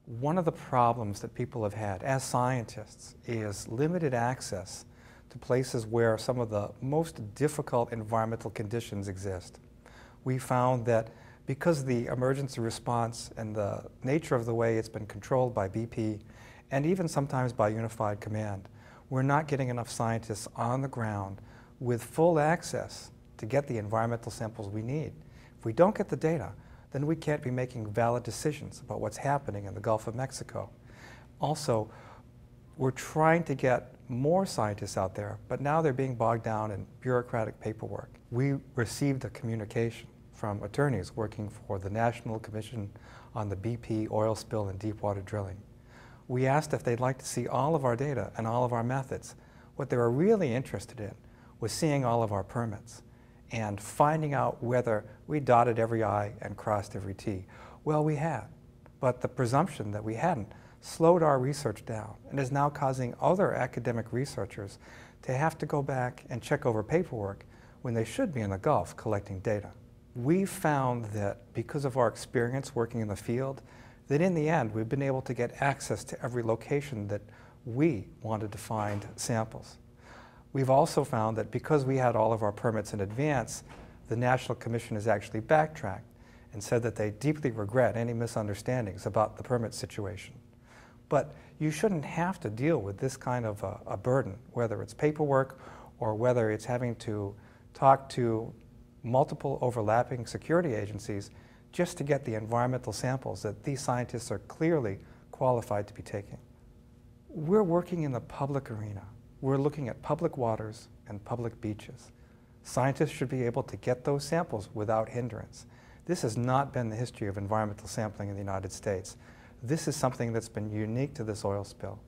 One of the problems that people have had as scientists is limited access to places where some of the most difficult environmental conditions exist. We found that because the emergency response and the nature of the way it's been controlled by BP and even sometimes by Unified Command, we're not getting enough scientists on the ground with full access to get the environmental samples we need. If we don't get the data, then we can't be making valid decisions about what's happening in the Gulf of Mexico. Also, we're trying to get more scientists out there, but now they're being bogged down in bureaucratic paperwork. We received a communication from attorneys working for the National Commission on the BP oil spill and deepwater drilling. We asked if they'd like to see all of our data and all of our methods. What they were really interested in was seeing all of our permits and finding out whether we dotted every I and crossed every T. Well, we had, but the presumption that we hadn't slowed our research down and is now causing other academic researchers to have to go back and check over paperwork when they should be in the Gulf collecting data. We found that because of our experience working in the field, that in the end we've been able to get access to every location that we wanted to find samples. We've also found that because we had all of our permits in advance, the National Commission has actually backtracked and said that they deeply regret any misunderstandings about the permit situation. But you shouldn't have to deal with this kind of a burden, whether it's paperwork or whether it's having to talk to multiple overlapping security agencies just to get the environmental samples that these scientists are clearly qualified to be taking. We're working in the public arena. We're looking at public waters and public beaches. Scientists should be able to get those samples without hindrance. This has not been the history of environmental sampling in the United States. This is something that's been unique to this oil spill.